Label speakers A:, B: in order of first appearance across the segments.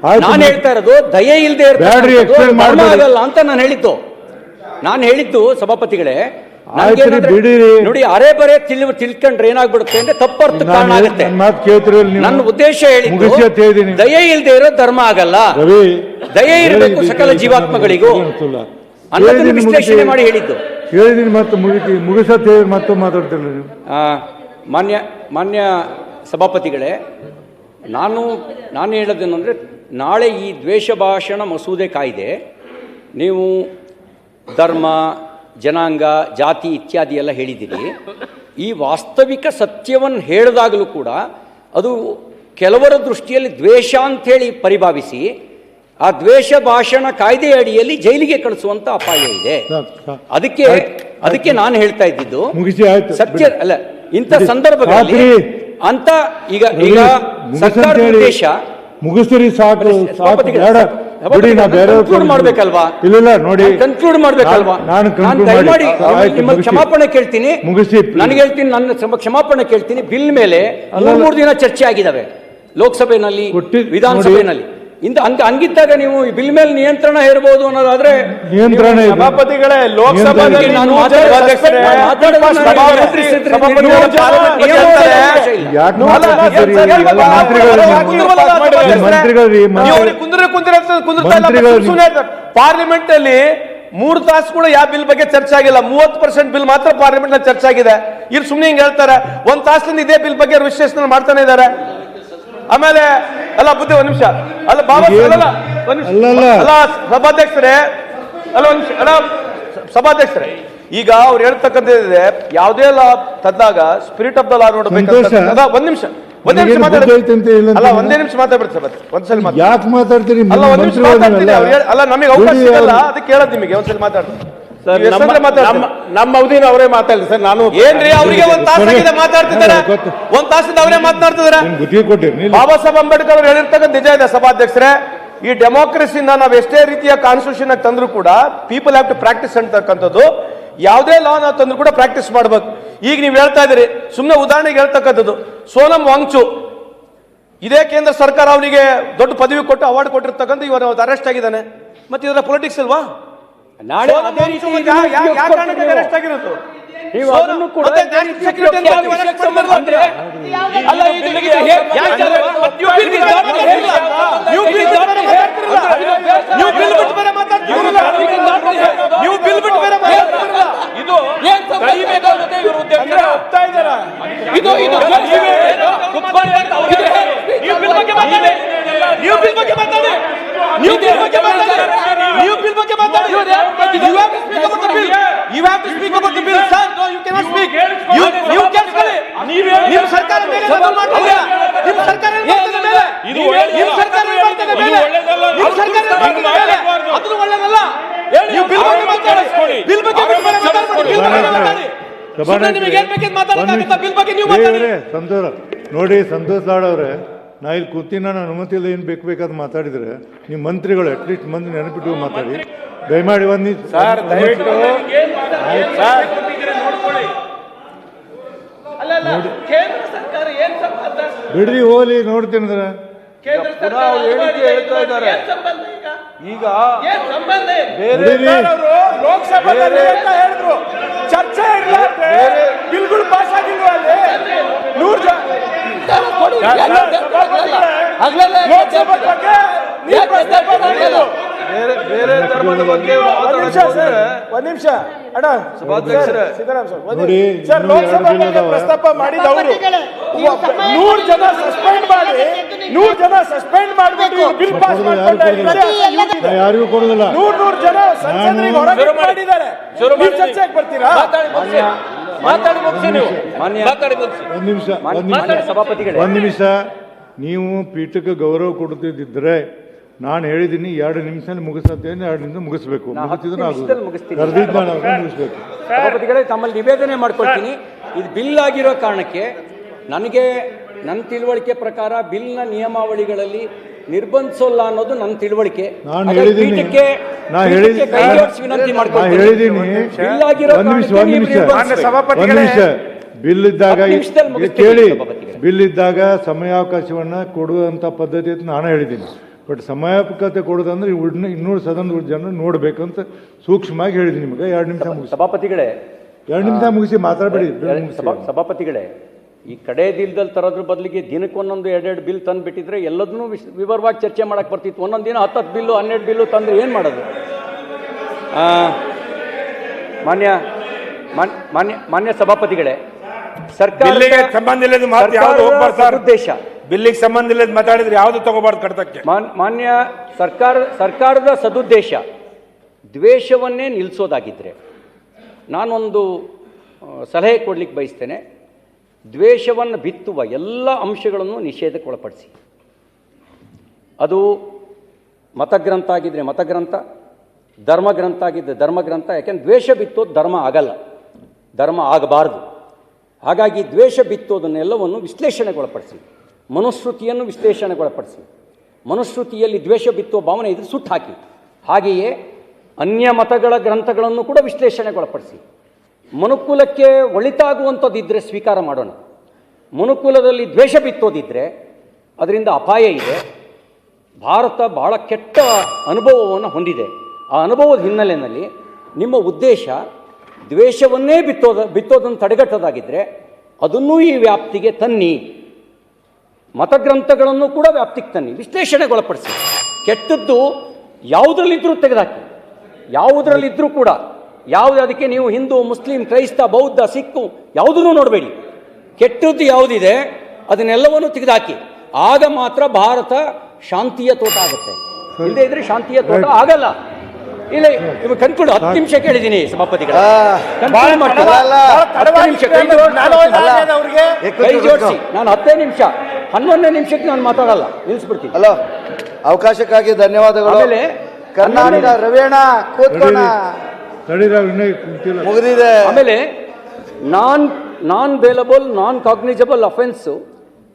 A: ನಾನು ಹೇಳ್ತಾ ಇರೋದು ದಯೆ ಇಲ್ಲದೆ ಆಗಲ್ಲ ಅಂತ ನಾನು ಹೇಳಿದ್ದು ಸಭಾಪತಿಗಳೇ. ನೋಡಿ, ಅರೆ ಬರೆ ತಿಳ್ಕೊಂಡ್ರೆ ಏನಾಗ್ಬಿಡುತ್ತೆ ಅಂದ್ರೆ ತಪ್ಪರ್ಥ ಕಾರಣ ಆಗುತ್ತೆ. ನನ್ನ ಉದ್ದೇಶ ಹೇಳಿದ್ದು ದಯೆ ಇಲ್ಲದೆ ಇರೋ ಧರ್ಮ ಆಗಲ್ಲ, ದಯೆ ಇರಬೇಕು ಸಕಲ ಜೀವಾತ್ಮಗಳಿಗೂ ಅನ್ನೋದನ್ನು ವಿಶ್ಲೇಷಣೆ ಮಾಡಿ ಹೇಳಿದ್ದು.
B: ಹೇಳಿದೀನಿ ಮತ್ತೆ ಮುಗಿಸತ್ತೆ ಮತ್ತೆ ಮಾತಾಡ್ತಿಲ್ಲ ನೀವು.
A: ಮಾನ್ಯ ಸಭಾಪತಿಗಳೇ, ನಾನು ಹೇಳೋದೇನೆಂದರೆ, ನಾಳೆ ಈ ದ್ವೇಷ ಭಾಷಣ ಮಸೂದೆ ಕಾಯ್ದೆ ನೀವು ಧರ್ಮ, ಜನಾಂಗ, ಜಾತಿ ಇತ್ಯಾದಿ ಎಲ್ಲ ಹೇಳಿದ್ದೀರಿ. ಈ ವಾಸ್ತವಿಕ ಸತ್ಯವನ್ನು ಹೇಳಿದಾಗಲೂ ಕೂಡ ಅದು ಕೆಲವರ ದೃಷ್ಟಿಯಲ್ಲಿ ದ್ವೇಷ ಅಂಥೇಳಿ ಪರಿಭಾವಿಸಿ ಆ ದ್ವೇಷ ಭಾಷಣ ಕಾಯ್ದೆ ಅಡಿಯಲ್ಲಿ ಜೈಲಿಗೆ ಕಳಿಸುವಂತ ಅಪಾಯ ಇದೆ. ಅದಕ್ಕೆ ನಾನು ಹೇಳ್ತಾ ಇದ್ದಿದ್ದು ಸತ್ಯ ಅಲ್ಲ. ಇಂಥ ಸಂದರ್ಭಗಳಲ್ಲಿ ಅಂತ ಈಗ ಸರ್ಕಾರದ ಉದ್ದೇಶ
B: ಮುಗಿಸ್ತೀರಿ ಸಾಕು
A: ಮಾಡ್ಬೇಕಲ್ವಾ?
B: ಇಲ್ಲ ನೋಡಿ,
A: ಕನ್ಕ್ಲೂಡ್ ಮಾಡ್ಬೇಕಲ್ವಾ? ನಾನು ದಯಮಾಡಿ ನಿಮ್ಮಲ್ಲಿ ಕ್ಷಮಾಪಣೆ ಕೇಳ್ತೀನಿ. ನನಗೆ ಹೇಳ್ತೀನಿ, ನನ್ನ ಕ್ಷಮಾಪಣೆ ಕೇಳ್ತೀನಿ. ಬಿಲ್ ಮೇಲೆ 3 ದಿನ ಚರ್ಚೆ ಆಗಿದ್ದಾವೆ ಲೋಕಸಭೆಯಲ್ಲಿ, ವಿಧಾನಸಭೆಯಲ್ಲಿ. ಹಂಗಿದ್ದಾಗ ನೀವು ಬಿಲ್ ಮೇಲೆ ನಿಯಂತ್ರಣ ಹೇರಬಹುದು ಅನ್ನೋದಾದ್ರೆ
B: ನಿಯಂತ್ರಣ
C: ಸಭಾಪತಿಗಳೇ, ಲೋಕಸಭೆಯಲ್ಲಿ ಪಾರ್ಲಿಮೆಂಟ್ ಅಲ್ಲಿ 3 ತಾಸು ಕೂಡ ಯಾವ ಬಿಲ್ ಬಗ್ಗೆ ಚರ್ಚೆ ಆಗಿಲ್ಲ. 30% ಬಿಲ್ ಮಾತ್ರ ಪಾರ್ಲಿಮೆಂಟ್ ನಲ್ಲಿ ಚರ್ಚೆ ಆಗಿದೆ. ಇಲ್ಲಿ ಸುಮ್ಮನೆ ಹಿಂಗೆ ಹೇಳ್ತಾರೆ. 1 ತಾಸಿನಿಂದ ಇದೇ ಬಿಲ್ ಬಗ್ಗೆ ವಿಶ್ಲೇಷಣೆ ಮಾಡ್ತಾನೆ ಇದ್ದಾರೆ. ಆಮೇಲೆ ಅಲ್ಲ ಬುದ್ಧಿ ಒಂದ್ ನಿಮಿಷ ಅಲ್ಲ ಬಾಬಾ ಅಲ್ಲ ಸಭಾಧ್ಯಕ್ಷರೇ ಸಭಾಧ್ಯಕ್ಷರೇ, ಈಗ ಅವ್ರು ಹೇಳ್ತಕ್ಕಂಥದ್ದಿದೆ, ಯಾವುದೇ ಲಾ ತಂದಾಗ ಸ್ಪಿರಿಟ್ ಆಫ್ ದ ಲಾ ನೋಡ್ಬೇಕು. ಒಂದ್ ನಿಮಿಷ ಅಲ್ಲ, ಒಂದೇ ನಿಮಿಷ ಮಾತಾಡ್ಬಿಡ್ತಾರೆ. ಒಂದ್ಸಲ
B: ಯಾಕೆ ಮಾತಾಡ್ತೀರಿ?
C: ಅಲ್ಲ, ಒಂದ್ ನಿಮಿಷ ಮಾತಾಡ್ತೀನಿ. ಅಲ್ಲ, ನಮಗೆ ಅವಕಾಶ ಸಿಗಲ್ಲ, ಅದಕ್ಕೆ ಹೇಳೋದು ನಿಮಗೆ. ಒಂದ್ಸಲ ಮಾತಾಡ್ತೀನಿ.
D: ನಮ್ಮ ಅವಧಿನ ಅವರೇ ಮಾತಾಡ್ಲಿ ಸರ್. ನಾನು
C: ಏನ್ರಿ ಅವರಿಗೆ 1 ತಾಸಾಗಿದೆ ಮಾತಾಡ್ತಿದ್ದಾರೆ. 1 ತಾಸಿಂದ ಅವರೇ ಮಾತನಾಡ್ತಿದ್ದಾರೆ. ಬಾಬಾ ಸಾಹೇಬ್ ಅಂಬೇಡ್ಕರ್ ಅವರು ಹೇಳಿರ್ತಕ್ಕಂಥ ನಿಜ ಇದೆ ಸಭಾಧ್ಯಕ್ಷರೇ. ಈ ಡೆಮೋಕ್ರಸಿನ ನಾವು ಎಷ್ಟೇ ರೀತಿಯ ಕಾನ್ಸ್ಟಿಟ್ಯೂಷನ್ ತಂದ್ರು ಕೂಡ ಪೀಪಲ್ ಹ್ಯಾವ್ ಟು ಪ್ರಾಕ್ಟೀಸ್ ಅಂತಕ್ಕಂಥದ್ದು. ಯಾವುದೇ ಲಾ ನಾವು ತಂದ್ರು ಕೂಡ ಪ್ರಾಕ್ಟೀಸ್ ಮಾಡ್ಬೇಕು. ಈಗ ನೀವು ಹೇಳ್ತಾ ಇದ್ದೀರಿ, ಸುಮ್ಮನೆ ಉದಾಹರಣೆಗೆ ಹೇಳ್ತಕ್ಕಂಥದ್ದು, ಸೋನಂ ವಾಂಗ್ಚು ಇದೇ ಕೇಂದ್ರ ಸರ್ಕಾರ ಅವನಿಗೆ ದೊಡ್ಡ ಪದವಿ ಕೊಟ್ಟು ಅವಾರ್ಡ್ ಕೊಟ್ಟಿರ್ತಕ್ಕಂಥ ಇವನು ಅರೆಸ್ಟ್ ಆಗಿದ್ದಾನೆ. ಮತ್ತೆ ಇದರ ಪೊಲಿಟಿಕ್ಸ್ ಅಲ್ವಾ? ನಾಳೆ ಅರೆಸ್ಟ್ ಆಗಿರೋದು
B: ನೋಡಿ, ಸಂತೋಷ್ ಲಾಡ್ ಅವ್ರೆ, ನಾ ಇಲ್ಲಿ ಕೂತಿನ ನಾನು ಅನುಮತಿಯಲ್ಲಿ ಏನು ಬೇಕಾದ್ ಮಾತಾಡಿದ್ರೆ ನೀವು ಮಂತ್ರಿಗಳು ಅಟ್ಲೀಸ್ಟ್ ಮಂದಿ ನೆನಪಿಟ್ಟು ಮಾತಾಡಿ ದಯಮಾಡಿ. ಒಂದು ಬಿಡ್ರಿ ಹೋಲಿ ನೋಡ್ತೀನಿ.
C: ಹೇಳ್ತಾ ಇದ್ದಾರೆ ಈಗ
D: ಲೋಕಸಭೆಯಲ್ಲಿ ಹೇಳಿದ್ರು ಚರ್ಚೆ ಬಿಲ್ಗಳು ಪಾಸ್ ಆಗಿಲ್ವ ಅಲ್ಲಿ 100 ಜನ ಲೋಕಸಭೆ ಬಗ್ಗೆ
C: ಬೇರೆ ಧರ್ಮದ ಬಗ್ಗೆ
D: ಒಂದ್ ನಿಮಿಷ ಅಣ್ಣ ಸರ್, ಲೋಕಸಭೆ ಬಗ್ಗೆ ಪ್ರಸ್ತಾಪ ಮಾಡಿದವರು 100 ಜನ ಸಸ್ಪೆಂಡ್ ಮಾಡಬೇಕು, ಬಿಲ್ ಪಾಸ್
B: ಯಾರಿಗೂ ಕೊಡೋದಿಲ್ಲ.
D: 100 ಜನ ಸಂಸದರಿಗೆ ಹೊರಗೆ ಮಾಡಿದ್ದಾರೆ. ಚರ್ಚೆಗೆ ಬರ್ತೀರಾ?
B: ಒಂದ್ ನಿಮಿಷ. ನೀವು ಪೀಠಕ್ಕೆ ಗೌರವ ಕೊಡುತ್ತಿದ್ದರೆ ನಾನು ಹೇಳಿದ್ದೀನಿ 2 ನಿಮಿಷದಲ್ಲಿ ಮುಗಿಸ್ತೇನೆ, 2 ನಿಮಿಷ ಮುಗಿಸ್ಬೇಕು. ಮುಗಿಸ್ಬೇಕು.
A: ಸಭಾಪತಿಗಳೇ, ತಮ್ಮಲ್ಲಿ ನಿವೇದನೆ ಮಾಡ್ಕೊಳ್ತೀನಿ. ಇದು ಬಿಲ್ ಆಗಿರೋ ಕಾರಣಕ್ಕೆ ನನ್ನ ತಿಳುವಳಿಕೆ ಪ್ರಕಾರ ಬಿಲ್ನ ನಿಯಮಾವಳಿಗಳಲ್ಲಿ ನಿರ್ಬಂಧಿಸೋಲ್ಲ ಅನ್ನೋದು ನನ್ನ ತಿಳುವಳಿಕೆ.
B: ನಾನು ಹೇಳಿದ್ದೀನಿ
A: ವಿನಂತಿ ಮಾಡ್ಕೊಳ್ತೀನಿ.
B: ಬಿಲ್ ಇದ್ದಾಗ ಕೇಳಿ, ಬಿಲ್ ಇದ್ದಾಗ ಸಮಯಾವಕಾಶವನ್ನ ಕೊಡುವಂತ ಪದ್ಧತಿ ಅಂತ ನಾನು ಹೇಳಿದ್ದೀನಿ. ಬಟ್ ಸಮರ್ಪಕತೆ ಕೊಡೋದಂದ್ರೆ ಇನ್ನೂರು ಸದನ ಜನ ನೋಡ್ಬೇಕಂತ ಸೂಕ್ಷ್ಮವಾಗಿ ಹೇಳಿದ್ದೀನಿ ನಿಮಗೆ. 2 ನಿಮಿಷ ಮುಗಿಸಿ.
A: ಸಭಾಪತಿಗಳೇ
B: 2 ನಿಮಿಷ ಮುಗಿಸಿ ಮಾತಾಡಬೇಡಿ.
A: ಸಭಾಪತಿಗಳೇ, ಈ ಕಡೆ ದಿಲ್ದಲ್ಲಿ ತರೋದ್ರ ಬದಲಿಗೆ ದಿನಕ್ಕೊಂದೊಂದು 2 ಬಿಲ್ ತಂದು ಬಿಟ್ಟಿದ್ರೆ ಎಲ್ಲದನ್ನೂ ವಿವರವಾಗಿ ಚರ್ಚೆ ಮಾಡಕ್ಕೆ ಬರ್ತಿತ್ತು. ಒಂದೊಂದು ದಿನ 10 ಬಿಲ್ಲು 12 ಬಿಲ್ಲು ತಂದ್ರೆ ಏನು ಮಾಡೋದು? ಮಾನ್ಯ ಸಭಾಪತಿಗಳೇ,
D: ಬಿಲ್ಲಿಗೆ ಸಂಬಂಧ ಇಲ್ಲದ ಮಾತು ಯಾವುದು ಹೋಗ್ಬಾರ್ದು ಸರ್.
A: ಉದ್ದೇಶ
D: ಬಿಲ್ಲಿಗೆ ಸಂಬಂಧ ಇಲ್ಲದ ಮಾತಾಡಿದ್ರೆ ಯಾವುದು ತಗೋಬಾರ್ದು ಕಡತಕ್ಕೆ.
A: ಮಾನ್ಯ ಸರ್ಕಾರದ ಸದುದ್ದೇಶ ದ್ವೇಷವನ್ನೇ ನಿಲ್ಲಿಸೋದಾಗಿದ್ದರೆ ನಾನೊಂದು ಸಲಹೆ ಕೊಡ್ಲಿಕ್ಕೆ ಬಯಸ್ತೇನೆ. ದ್ವೇಷವನ್ನು ಬಿತ್ತುವ ಎಲ್ಲ ಅಂಶಗಳನ್ನು ನಿಷೇಧಕ್ಕೆ ಒಳಪಡಿಸಿ. ಅದು ಮತಗ್ರಂಥ ಆಗಿದ್ದರೆ ಮತಗ್ರಂಥ, ಧರ್ಮಗ್ರಂಥ ಆಗಿದ್ದರೆ ಧರ್ಮಗ್ರಂಥ. ಯಾಕೆಂದ್ರೆ ದ್ವೇಷ ಬಿತ್ತೋದು ಧರ್ಮ ಆಗಲ್ಲ, ಧರ್ಮ ಆಗಬಾರ್ದು. ಹಾಗಾಗಿ ದ್ವೇಷ ಬಿತ್ತೋದನ್ನೆಲ್ಲವನ್ನು ವಿಶ್ಲೇಷಣೆಗೊಳಪಡಿಸಿ, ಮನುಶ್ರುತಿಯನ್ನು ವಿಶ್ಲೇಷಣೆಗೊಳಪಡಿಸಿ, ಮನುಶ್ರುತಿಯಲ್ಲಿ ದ್ವೇಷ ಬಿತ್ತುವ ಭಾವನೆ ಇದ್ರೆ ಸುಟ್ಟು ಹಾಕಿ. ಹಾಗೆಯೇ ಅನ್ಯ ಮತಗಳ ಗ್ರಂಥಗಳನ್ನು ಕೂಡ ವಿಶ್ಲೇಷಣೆಗೊಳಪಡಿಸಿ. ಮನುಕುಲಕ್ಕೆ ಒಳಿತಾಗುವಂಥದ್ದಿದ್ದರೆ ಸ್ವೀಕಾರ ಮಾಡೋಣ. ಮನುಕುಲದಲ್ಲಿ ದ್ವೇಷ ಬಿತ್ತೋದಿದ್ದರೆ ಅದರಿಂದ ಅಪಾಯ ಇದೆ. ಭಾರತ ಬಹಳ ಕೆಟ್ಟ ಅನುಭವವನ್ನು ಹೊಂದಿದೆ. ಆ ಅನುಭವದ ಹಿನ್ನೆಲೆಯಲ್ಲಿ ನಿಮ್ಮ ಉದ್ದೇಶ ದ್ವೇಷವನ್ನೇ ಬಿತ್ತೋದನ್ನು ತಡೆಗಟ್ಟೋದಾಗಿದ್ದರೆ ಅದನ್ನೂ ಈ ವ್ಯಾಪ್ತಿಗೆ ತನ್ನಿ. ಮತಗ್ರಂಥಗಳನ್ನು ಕೂಡ ವ್ಯಾಪ್ತಿಗೆ ತನ್ನಿ, ವಿಶ್ಲೇಷಣೆಗೊಳಪಡಿಸಿ. ಕೆಟ್ಟದ್ದು ಯಾವುದರಲ್ಲಿದ್ದರೂ ತೆಗೆದುಹಾಕಿ, ಯಾವುದರಲ್ಲಿದ್ದರೂ ಕೂಡ. ಅದಕ್ಕೆ ನೀವು ಹಿಂದೂ, ಮುಸ್ಲಿಂ, ಕ್ರೈಸ್ತ, ಬೌದ್ಧ, ಸಿಕ್ಕು ಯಾವುದನ್ನು ನೋಡಬೇಡಿ. ಕೆಟ್ಟದ್ದು ಯಾವುದಿದೆ ಅದನ್ನೆಲ್ಲವನ್ನು ತೆಗೆದುಹಾಕಿ. ಆಗ ಮಾತ್ರ ಭಾರತ ಶಾಂತಿಯ ತೋಟ ಆಗುತ್ತೆ. ಇಲ್ಲದೆ ಇದ್ರೆ ಶಾಂತಿಯ ತೋಟ ಆಗಲ್ಲ. ಇಲ್ಲ, ಇವಾಗ ಕನ್ಕ್ಲೂಡ್ 10 ನಿಮಿಷ ಕೇಳಿದ್ದೀನಿ ಸಭಾಪತಿಗಳ. ಕೈ ಜೋಡಿಸಿ. ನಾನು 10 ನಿಮಿಷ 11ನೇ ನಿಮಿಷಕ್ಕೆ ನಾನು ಮಾತಾಡಲ್ಲ, ನಿಲ್ಲಿಸ್ಬಿಡ್ತೀನಿ.
E: ಹಲೋ, ಅವಕಾಶಕ್ಕಾಗಿ ಧನ್ಯವಾದಗಳು.
A: ಆಮೇಲೆ
E: ಕರ್ನಾಟಕ ರವೇಣ ಕೂತ್ಕೋಣ ಮುಗಿದಿದೆ.
A: ಆಮೇಲೆ ನಾನ್ ಬೇಲಬಲ್, ನಾನ್ ಕಾಗ್ನಿಜಬಲ್ ಅಫೆನ್ಸ್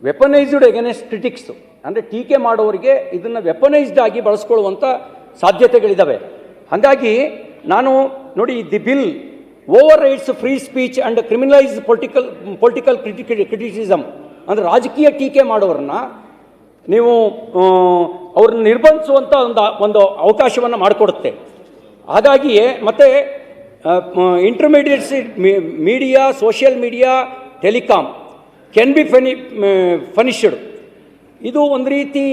A: ವೆಪನೈಸ್ಡ್ ಅಗೇನೆಸ್ಟ್ ಕ್ರಿಟಿಕ್ಸ್. ಅಂದರೆ ಟೀಕೆ ಮಾಡೋರಿಗೆ ಇದನ್ನು ವೆಪನೈಸ್ಡ್ ಆಗಿ ಬಳಸ್ಕೊಳ್ಳುವಂಥ ಸಾಧ್ಯತೆಗಳಿದ್ದಾವೆ. ಹಾಗಾಗಿ ನಾನು ನೋಡಿ, the bill over rights free speech and criminalise political criticism. ಅಂದರೆ ರಾಜಕೀಯ ಟೀಕೆ ಮಾಡೋರನ್ನ ನೀವು ಅವ್ರನ್ನ ನಿರ್ಬಂಧಿಸುವಂಥ ಒಂದು ಅವಕಾಶವನ್ನು ಮಾಡಿಕೊಡುತ್ತೆ. ಹಾಗಾಗಿಯೇ ಮತ್ತೆ intermediates media, social media, telecom can be punished. ಇದು ಒಂದು ರೀತಿ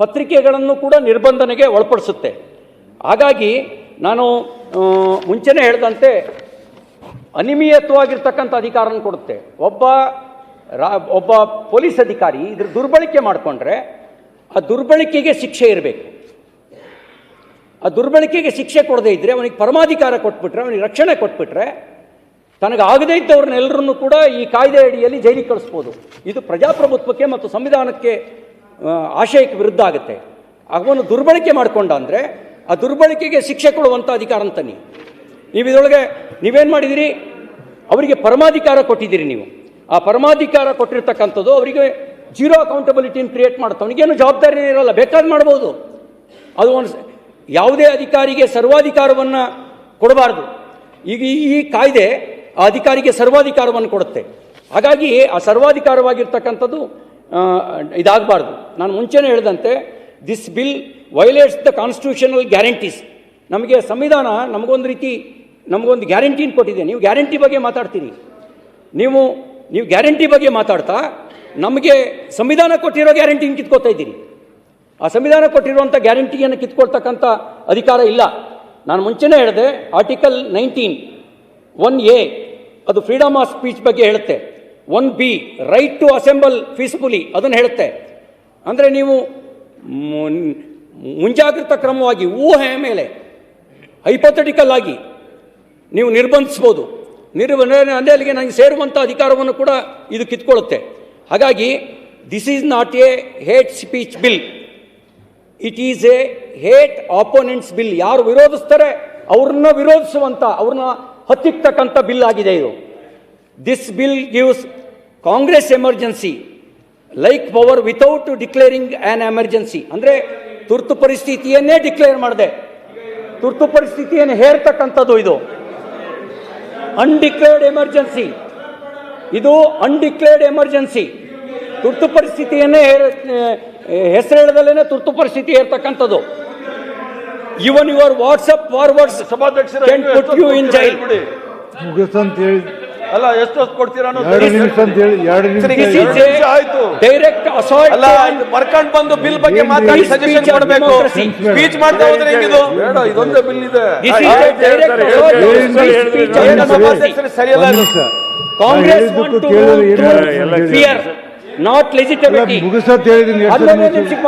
A: ಪತ್ರಿಕೆಗಳನ್ನು ಕೂಡ ನಿರ್ಬಂಧನೆಗೆ ಒಳಪಡಿಸುತ್ತೆ. ಹಾಗಾಗಿ ನಾನು ಮುಂಚೆನೇ ಹೇಳಿದಂತೆ ಅನಿಯಮಿತವಾಗಿರ್ತಕ್ಕಂಥ ಅಧಿಕಾರನ ಕೊಡುತ್ತೆ. ಒಬ್ಬ ಪೊಲೀಸ್ ಅಧಿಕಾರಿ ಇದ್ರ ದುರ್ಬಳಕೆ ಮಾಡಿಕೊಂಡ್ರೆ ಆ ದುರ್ಬಳಕೆಗೆ ಶಿಕ್ಷೆ ಇರಬೇಕು. ಆ ದುರ್ಬಳಕೆಗೆ ಶಿಕ್ಷೆ ಕೊಡದೇ ಇದ್ದರೆ, ಅವನಿಗೆ ಪರಮಾಧಿಕಾರ ಕೊಟ್ಬಿಟ್ರೆ, ಅವನಿಗೆ ರಕ್ಷಣೆ ಕೊಟ್ಬಿಟ್ರೆ, ತನಗಾಗದೇ ಇದ್ದವ್ರನ್ನೆಲ್ಲರನ್ನೂ ಕೂಡ ಈ ಕಾಯ್ದೆ ಅಡಿಯಲ್ಲಿ ಜೈಲಿಗೆ ಕಳಿಸ್ಬೋದು. ಇದು ಪ್ರಜಾಪ್ರಭುತ್ವಕ್ಕೆ ಮತ್ತು ಸಂವಿಧಾನಕ್ಕೆ ಆಶಯಕ್ಕೆ ವಿರುದ್ಧ ಆಗುತ್ತೆ. ಅವನು ದುರ್ಬಳಕೆ ಮಾಡಿಕೊಂಡ ಅಂದರೆ ಆ ದುರ್ಬಳಕೆಗೆ ಶಿಕ್ಷೆ ಕೊಡುವಂಥ ಅಧಿಕಾರ ಅಂತಾನೆ. ನೀವು ಇದರೊಳಗೆ ನೀವೇನು ಮಾಡಿದಿರಿ, ಅವರಿಗೆ ಪರಮಾಧಿಕಾರ ಕೊಟ್ಟಿದ್ದೀರಿ. ನೀವು ಆ ಪರಮಾಧಿಕಾರ ಕೊಟ್ಟಿರ್ತಕ್ಕಂಥದ್ದು ಅವರಿಗೆ ಜೀರೋ ಅಕೌಂಟಬಿಲಿಟಿನ ಕ್ರಿಯೇಟ್ ಮಾಡುತ್ತೆ. ಅವನಿಗೇನು ಜವಾಬ್ದಾರಿ ಇರಲ್ಲ, ಬೇಕಾದ್ರೆ ಮಾಡ್ಬೋದು. ಅದು ಒಂದು ಯಾವುದೇ ಅಧಿಕಾರಿಗೆ ಸರ್ವಾಧಿಕಾರವನ್ನು ಕೊಡಬಾರ್ದು. ಈಗ ಈ ಕಾಯ್ದೆ ಆ ಅಧಿಕಾರಿಗೆ ಸರ್ವಾಧಿಕಾರವನ್ನು ಕೊಡುತ್ತೆ. ಹಾಗಾಗಿ ಆ ಸರ್ವಾಧಿಕಾರವಾಗಿರ್ತಕ್ಕಂಥದ್ದು ಇದಾಗಬಾರ್ದು. ನಾನು ಮುಂಚೆನೇ ಹೇಳಿದಂತೆ this bill violates the constitutional guarantees. ನಮಗೆ ಸಂವಿಧಾನ ನಮಗೊಂದು ಗ್ಯಾರಂಟಿನ ಕೊಟ್ಟಿದೆ. ನೀವು ಗ್ಯಾರಂಟಿ ಬಗ್ಗೆ ಮಾತಾಡ್ತೀರಿ. ನೀವು ಗ್ಯಾರಂಟಿ ಬಗ್ಗೆ ಮಾತಾಡ್ತಾ ನಮಗೆ ಸಂವಿಧಾನ ಕೊಟ್ಟಿರೋ ಗ್ಯಾರಂಟಿನ ಕಿತ್ಕೋತಾ ಇದ್ದೀರಿ. ಆ ಸಂವಿಧಾನ ಕೊಟ್ಟಿರುವಂಥ ಗ್ಯಾರಂಟಿಯನ್ನು ಕಿತ್ಕೊಳ್ತಕ್ಕಂಥ ಅಧಿಕಾರ ಇಲ್ಲ. ನಾನು ಮುಂಚೆನೇ ಹೇಳಿದೆ, ಆರ್ಟಿಕಲ್ 19 1A ಅದು ಫ್ರೀಡಮ್ ಆಫ್ ಸ್ಪೀಚ್ ಬಗ್ಗೆ ಹೇಳುತ್ತೆ. 1B right to assemble peacefully ಅದನ್ನು ಹೇಳುತ್ತೆ. ಅಂದರೆ ನೀವು ಮುಂಜಾಗ್ರತಾ ಕ್ರಮವಾಗಿ ಊಹೆಯ ಮೇಲೆ ಹೈಪೋಥೆಟಿಕಲ್ ಆಗಿ ನೀವು ನಿರ್ಬಂಧಿಸ್ಬೋದು. ಅಲ್ಲಿಗೆ ನನಗೆ ಸೇರುವಂಥ ಅಧಿಕಾರವನ್ನು ಕೂಡ ಇದು ಕಿತ್ಕೊಳ್ಳುತ್ತೆ. ಹಾಗಾಗಿ this is not a hate speech bill, it is a hate opponents bill. ಯಾರು ವಿರೋಧಿಸ್ತಾರೆ ಅವ್ರನ್ನ ವಿರೋಧಿಸುವಂಥ, ಅವ್ರನ್ನ ಹತ್ತಿಕ್ಕತಕ್ಕಂಥ ಬಿಲ್ ಆಗಿದೆ ಇದು. This bill gives Congress emergency like power without declaring an emergency. ಅಂದರೆ ತುರ್ತು ಪರಿಸ್ಥಿತಿಯನ್ನೇ ಡಿಕ್ಲೇರ್ ಮಾಡಿದೆ, ತುರ್ತು ಪರಿಸ್ಥಿತಿಯನ್ನು ಹೇರ್ತಕ್ಕಂಥದ್ದು ಇದು. ಅನ್ಡಿಕ್ಲೇರ್ಡ್ ಎಮರ್ಜೆನ್ಸಿ, ಇದು ಅನ್ಡಿಕ್ಲೇರ್ಡ್ ಎಮರ್ಜೆನ್ಸಿ. ತುರ್ತು ಪರಿಸ್ಥಿತಿಯನ್ನೇ ಹೆಸರು ಹೇಳದಲ್ಲೇನೆ ತುರ್ತು ಪರಿಸ್ಥಿತಿ ಇರ್ತಕ್ಕಂಥದ್ದು. Even your WhatsApp forwards can put you in jail.
B: ಮುಗಿಸಂತ ಹೇಳಿ
C: ಅಲ್ಲ ಎಷ್ಟು ಕೊಡ್ತೀರಾ
B: 2 ನಿಮಿಷ ಅಂತ ಹೇಳಿ 2 ನಿಮಿಷ
C: ಆಯ್ತು.
A: ಡೈರೆಕ್ಟ್ ಅಸಾಲ್ಟ್
C: ಅಲ್ಲ ಬರ್ಕೊಂಡ್ ಬಂದು ಬಿಲ್ ಬಗ್ಗೆ ಮಾತಾಡಿ ಸಜೆಷನ್ ಕೊಡಬೇಕು. ಸ್ಪೀಚ್ ಮಾಡ್ತಾ ಹೋದ್ರೆ ಹೆಂಗಿದು? ಬೇಡ, ಇದೊಂದೇ ಬಿಲ್ ಇದೆ. ಸರಿಯಲ್ಲ.
A: Congress fear not legitimacy.
B: ಮುಗಿಸತ್ ಹೇಳಿದೀನಿ.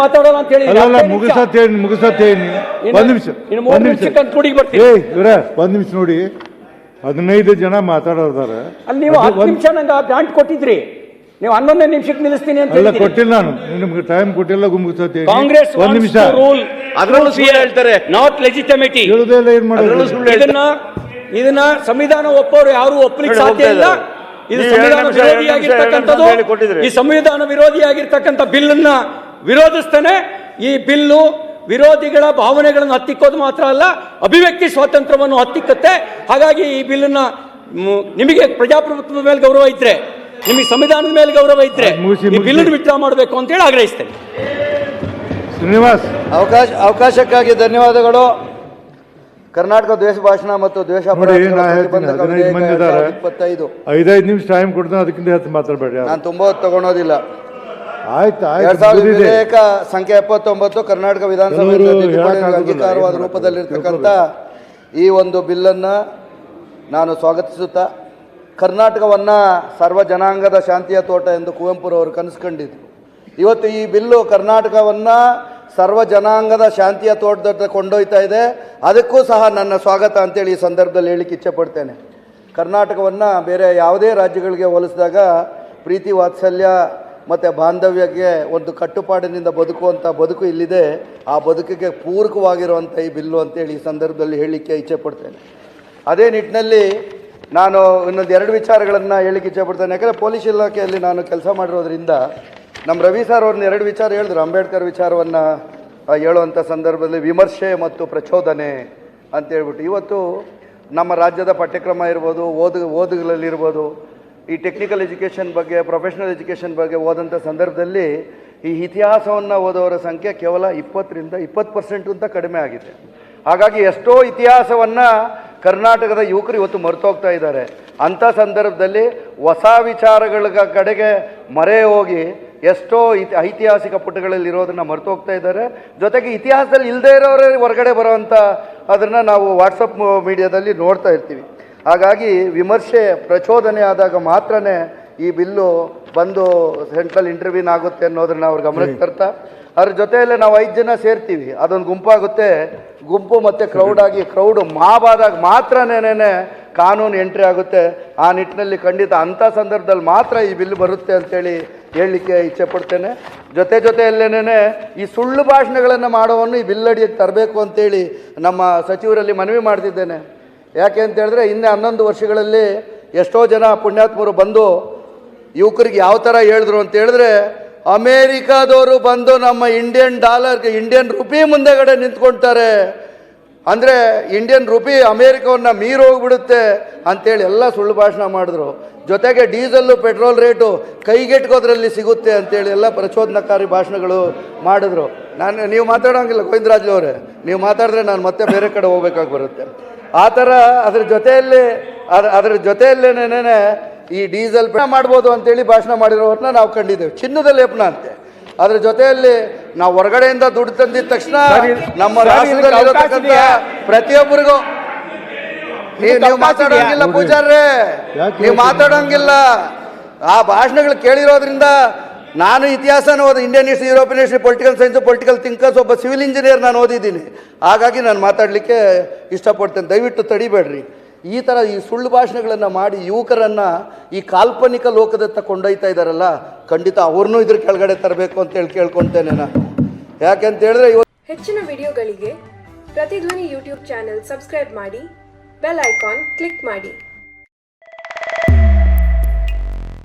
A: ಮಾತಾಡೋಣ ಅಂತ ಹೇಳಿ
B: ಮುಗಿಸತ್ ಹೇಳಿ. 1 ನಿಮಿಷ ಇವರೇ 1 ನಿಮಿಷ ನೋಡಿ. 15 ಜನ ಮಾತಾಡೋದಾರೆ.
A: ಅಲ್ಲಿ ನೀವು 10 ನಿಮಿಷ ನಂಗೆ ಗ್ರಾಂಟ್ ಕೊಟ್ಟಿದ್ರಿ, ನೀವು 11 ನಿಮಿಷಕ್ಕೆ ನಿಲ್ಲಿಸ್ತೀನಿ ಅಂತ
B: ಎಲ್ಲ ಕೊಟ್ಟಿಲ್ಲ. ನಾನು ನಿಮ್ಗೆ ಟೈಮ್ ಕೊಟ್ಟಿಲ್ಲ. ಮುಗಿಸತ್
A: ಕಾಂಗ್ರೆಸ್
B: 1 ನಿಮಿಷ
A: ರೂಲ್
C: ಅದ್ರಲ್ಲೂ ಸುಳ್ಳು ಹೇಳ್ತಾರೆ.
A: ನಾಟ್ ಲೆಜಿಟಿಮಿಟಿ.
B: ಹೇಳುವುದಿಲ್ಲ, ಏನ್ ಮಾಡೋದು?
A: ಇದನ್ನ ಸಂವಿಧಾನ ಒಪ್ಪೋರು ಯಾರು ಒಪ್ಪಲಿಕ್ಕೆ ಸಾಧ್ಯ ಇಲ್ಲ. ಇದು ಸಂವಿಧಾನ ವಿರೋಧಿಯಾಗಿರ್ತಕ್ಕಂಥದ್ದು. ಈ ಸಂವಿಧಾನ ವಿರೋಧಿಯಾಗಿರ್ತಕ್ಕಂಥ ಬಿಲ್ ಅನ್ನ ವಿರೋಧಿಸ್ತಾನೆ. ಈ ಬಿಲ್ಲು ವಿರೋಧಿಗಳ ಭಾವನೆಗಳನ್ನು ಹತ್ತಿಕ್ಕೋದು ಮಾತ್ರ ಅಲ್ಲ, ಅಭಿವ್ಯಕ್ತಿ ಸ್ವಾತಂತ್ರ್ಯವನ್ನು ಹತ್ತಿಕ್ಕತ್ತೆ. ಹಾಗಾಗಿ ಈ ಬಿಲ್ಲನ್ನ ನಿಮಗೆ ಪ್ರಜಾಪ್ರಭುತ್ವದ ಮೇಲೆ ಗೌರವ ಇದ್ರೆ, ನಿಮಗೆ ಸಂವಿಧಾನದ ಮೇಲೆ ಗೌರವ ಇದ್ರೆ ಈ ಬಿಲ್ ವಿತ್ಡ್ರಾ ಮಾಡಬೇಕು ಅಂತ ಹೇಳಿ ಆಗ್ರಹಿಸ್ತೇನೆ.
B: ಶ್ರೀನಿವಾಸ್,
E: ಅವಕಾಶಕ್ಕಾಗಿ ಧನ್ಯವಾದಗಳು. ಕರ್ನಾಟಕ ದ್ವೇಷ ಭಾಷಣ ಮತ್ತು ದ್ವೇಷ
B: 15 ಮಂದಿ ಇದ್ದಾರೆ. 5 ನಿಮಿಷ ಟೈಮ್ ಕೊಡ್ತಾನೆ, ಅದಕ್ಕಿಂತ ಹೆಚ್ಚು ಮಾತಾಡಬೇಡಿ.
E: ನಾನು ತುಂಬಾ ಹೊತ್ತು ತಗೊಳೋದಿಲ್ಲ.
B: ಆಯ್ತು.
E: 2000 ವಿಧೇಯಕ ಸಂಖ್ಯೆ 79 ಕರ್ನಾಟಕ ವಿಧಾನಸಭೆಯಲ್ಲಿ ಅಂಗೀಕಾರವಾದ ರೂಪದಲ್ಲಿರ್ತಕ್ಕಂಥ ಈ ಒಂದು ಬಿಲ್ಲನ್ನು ನಾನು ಸ್ವಾಗತಿಸುತ್ತಾ, ಕರ್ನಾಟಕವನ್ನ ಸರ್ವ ಜನಾಂಗದ ಶಾಂತಿಯ ತೋಟ ಎಂದು ಕುವೆಂಪುರವರು ಕನಸು ಕಂಡಿದ್ರು. ಇವತ್ತು ಈ ಬಿಲ್ಲು ಕರ್ನಾಟಕವನ್ನ ಸರ್ವ ಜನಾಂಗದ ಶಾಂತಿಯ ತೋಟದ ಕೊಂಡೊಯ್ತಾ ಇದೆ. ಅದಕ್ಕೂ ಸಹ ನನ್ನ ಸ್ವಾಗತ ಅಂತೇಳಿ ಈ ಸಂದರ್ಭದಲ್ಲಿ ಹೇಳಿಕ್ಕೆ ಇಚ್ಛೆ ಪಡ್ತೇನೆ. ಕರ್ನಾಟಕವನ್ನು ಬೇರೆ ಯಾವುದೇ ರಾಜ್ಯಗಳಿಗೆ ಹೋಲಿಸಿದಾಗ ಪ್ರೀತಿ ವಾತ್ಸಲ್ಯ ಮತ್ತು ಬಾಂಧವ್ಯಕ್ಕೆ ಒಂದು ಕಟ್ಟುಪಾಡಿನಿಂದ ಬದುಕುವಂಥ ಬದುಕು ಇಲ್ಲಿದೆ. ಆ ಬದುಕಿಗೆ ಪೂರಕವಾಗಿರುವಂಥ ಈ ಬಿಲ್ಲು ಅಂತೇಳಿ ಈ ಸಂದರ್ಭದಲ್ಲಿ ಹೇಳಲಿಕ್ಕೆ ಇಚ್ಛೆ ಪಡ್ತೇನೆ. ಅದೇ ನಿಟ್ಟಿನಲ್ಲಿ ನಾನು ಇನ್ನೊಂದು 2 ವಿಚಾರಗಳನ್ನು ಹೇಳಲಿಕ್ಕೆ ಇಚ್ಛೆ ಪಡ್ತೇನೆ. ಯಾಕಂದರೆ ಪೊಲೀಸ್ ಇಲಾಖೆಯಲ್ಲಿ ನಾನು ಕೆಲಸ ಮಾಡಿರೋದ್ರಿಂದ ನಮ್ಮ ರವಿ ಸರ್ ಅವ್ರನ್ನ 2 ವಿಚಾರ ಹೇಳಿದ್ರು. ಅಂಬೇಡ್ಕರ್ ವಿಚಾರವನ್ನು ಹೇಳುವಂಥ ಸಂದರ್ಭದಲ್ಲಿ ವಿಮರ್ಶೆ ಮತ್ತು ಪ್ರಚೋದನೆ ಅಂತೇಳ್ಬಿಟ್ಟು, ಇವತ್ತು ನಮ್ಮ ರಾಜ್ಯದ ಪಠ್ಯಕ್ರಮ ಇರ್ಬೋದು, ಓದುಗಳಲ್ಲಿರ್ಬೋದು, ಈ ಟೆಕ್ನಿಕಲ್ ಎಜುಕೇಷನ್ ಬಗ್ಗೆ, ಪ್ರೊಫೆಷನಲ್ ಎಜುಕೇಷನ್ ಬಗ್ಗೆ ಓದಂಥ ಸಂದರ್ಭದಲ್ಲಿ ಈ ಇತಿಹಾಸವನ್ನು ಓದೋರ ಸಂಖ್ಯೆ ಕೇವಲ 20% ಅಂತ ಕಡಿಮೆ ಆಗಿದೆ. ಹಾಗಾಗಿ ಎಷ್ಟೋ ಇತಿಹಾಸವನ್ನು ಕರ್ನಾಟಕದ ಯುವಕರು ಇವತ್ತು ಮರೆತೋಗ್ತಾ ಇದ್ದಾರೆ. ಅಂಥ ಸಂದರ್ಭದಲ್ಲಿ ಹೊಸ ವಿಚಾರಗಳ ಕಡೆಗೆ ಮರೆ ಹೋಗಿ ಎಷ್ಟೋ ಐತಿಹಾಸಿಕ ಪುಟಗಳಲ್ಲಿ ಇರೋದನ್ನು ಮರೆತೋಗ್ತಾ ಇದ್ದಾರೆ. ಜೊತೆಗೆ ಇತಿಹಾಸದಲ್ಲಿ ಇಲ್ಲದೇ ಇರೋರೇ ಹೊರಗಡೆ ಬರೋವಂಥ ಅದನ್ನು ನಾವು ವಾಟ್ಸಪ್ ಮೀಡಿಯಾದಲ್ಲಿ ನೋಡ್ತಾ ಇರ್ತೀವಿ. ಹಾಗಾಗಿ ವಿಮರ್ಶೆ ಪ್ರಚೋದನೆ ಆದಾಗ ಮಾತ್ರನೇ ಈ ಬಿಲ್ಲು ಬಂದು ಸೆಂಟ್ರಲ್ ಇಂಟರ್ವ್ಯೂನ್ ಆಗುತ್ತೆ ಅನ್ನೋದನ್ನ ಅವ್ರ ಗಮನಕ್ಕೆ ತರ್ತಾ, ಅದ್ರ ಜೊತೆಯಲ್ಲೇ ನಾವು 5 ಜನ ಸೇರ್ತೀವಿ, ಅದೊಂದು ಗುಂಪಾಗುತ್ತೆ. ಗುಂಪು ಮತ್ತು ಕ್ರೌಡ್ ಮಾಬಾದಾಗ ಮಾತ್ರನೇ ಕಾನೂನು ಎಂಟ್ರಿ ಆಗುತ್ತೆ. ಆ ನಿಟ್ಟಿನಲ್ಲಿ ಖಂಡಿತ ಅಂಥ ಸಂದರ್ಭದಲ್ಲಿ ಮಾತ್ರ ಈ ಬಿಲ್ ಬರುತ್ತೆ ಅಂತೇಳಿ ಹೇಳಲಿಕ್ಕೆ ಇಚ್ಛೆ ಪಡ್ತೇನೆ. ಜೊತೆಯಲ್ಲೇನೇ ಈ ಸುಳ್ಳು ಭಾಷಣಗಳನ್ನು ಮಾಡೋವನ್ನು ಈ ಬಿಲ್ ಅಡಿಯಲ್ಲಿ ತರಬೇಕು ಅಂತೇಳಿ ನಮ್ಮ ಸಚಿವರಲ್ಲಿ ಮನವಿ ಮಾಡ್ತಿದ್ದೇನೆ. ಯಾಕೆ ಅಂತ ಹೇಳಿದ್ರೆ, ಹಿಂದೆ 11 ವರ್ಷಗಳಲ್ಲಿ ಎಷ್ಟೋ ಜನ ಪುಣ್ಯಾತ್ಮರು ಬಂದು ಯುವಕರಿಗೆ ಯಾವ ಥರ ಹೇಳಿದ್ರು ಅಂತ ಹೇಳಿದ್ರೆ, ಅಮೇರಿಕಾದವರು ಬಂದು ನಮ್ಮ ಇಂಡಿಯನ್ ರುಪಿ ಮುಂದೆಗಡೆ ನಿಂತ್ಕೊಳ್ತಾರೆ, ಅಂದರೆ ಇಂಡಿಯನ್ ರುಪಿ ಅಮೇರಿಕವನ್ನು ಮೀರಿ ಹೋಗ್ಬಿಡುತ್ತೆ ಅಂತೇಳಿ ಎಲ್ಲ ಸುಳ್ಳು ಭಾಷಣ ಮಾಡಿದ್ರು. ಜೊತೆಗೆ ಡೀಸೆಲ್ಲು ಪೆಟ್ರೋಲ್ ರೇಟು ಕೈಗೆಟ್ಕೋದ್ರಲ್ಲಿ ಸಿಗುತ್ತೆ ಅಂತೇಳಿ ಎಲ್ಲ ಪ್ರಚೋದನಕಾರಿ ಭಾಷಣಗಳು ಮಾಡಿದ್ರು. ನೀವು ಮಾತಾಡೋಂಗಿಲ್ಲ ಗೋವಿಂದರಾಜ್ ಅವರೇ, ನೀವು ಮಾತಾಡಿದ್ರೆ ನಾನು ಮತ್ತೆ ಬೇರೆ ಕಡೆ ಹೋಗ್ಬೇಕಾಗಿ ಬರುತ್ತೆ. ಆ ಥರ ಅದ್ರ ಜೊತೆಯಲ್ಲೇನೇ ಈ ಡೀಸೆಲ್ ಮಾಡ್ಬೋದು ಅಂತೇಳಿ ಭಾಷಣ ಮಾಡಿರೋರನ್ನ ನಾವು ಕಂಡಿದ್ದೇವೆ. ಚಿನ್ನದ ಲೇಪನ ಅಂತೆ. ಅದ್ರ ಜೊತೆಯಲ್ಲಿ ನಾವು ಹೊರಗಡೆಯಿಂದ ದುಡ್ಡು ತಂದಿದ ತಕ್ಷಣ ನಮ್ಮ ರಾಷ್ಟ್ರದಲ್ಲಿರತಕ್ಕಂಥ ಪ್ರತಿಯೊಬ್ಬರಿಗೂ ನೀವು ಮಾತಾಡೋಂಗಿಲ್ಲ ಪೂಜಾರ್ರೆ, ನೀವು ಮಾತಾಡೋಂಗಿಲ್ಲ. ಆ ಭಾಷಣಗಳು ಕೇಳಿರೋದ್ರಿಂದ ನಾನು ಇತಿಹಾಸನ ಓದಿ, Indian history, European history, political science, political thinkers, ಒಬ್ಬ ಸಿವಿಲ್ ಇಂಜಿನಿಯರ್ ನಾನು ಓದಿದ್ದೀನಿ. ಹಾಗಾಗಿ ನಾನು ಮಾತಾಡಲಿಕ್ಕೆ ಇಷ್ಟಪಡ್ತೇನೆ. ದಯವಿಟ್ಟು ತಡಿಬೇಡ್ರಿ. ಈ ಥರ ಈ ಸುಳ್ಳು ಭಾಷಣಗಳನ್ನು ಮಾಡಿ ಯುವಕರನ್ನು ಈ ಕಾಲ್ಪನಿಕ ಲೋಕದತ್ತ ಕೊಂಡೊಯ್ತಾ ಇದ್ದಾರಲ್ಲ, ಖಂಡಿತ ಅವ್ರನ್ನೂ ಇದ್ರ ಕೆಳಗಡೆ ತರಬೇಕು ಅಂತೇಳಿ ಕೇಳ್ಕೊಳ್ತೇನೆ ನಾನು. ಯಾಕೆಂತ ಹೇಳಿದ್ರೆ
F: ಹೆಚ್ಚಿನ ವಿಡಿಯೋಗಳಿಗೆ ಪ್ರತಿಧ್ವನಿ ಯೂಟ್ಯೂಬ್ ಚಾನೆಲ್ ಸಬ್ಸ್ಕ್ರೈಬ್ ಮಾಡಿ, ಬೆಲ್ ಐಕಾನ್ ಕ್ಲಿಕ್ ಮಾಡಿ.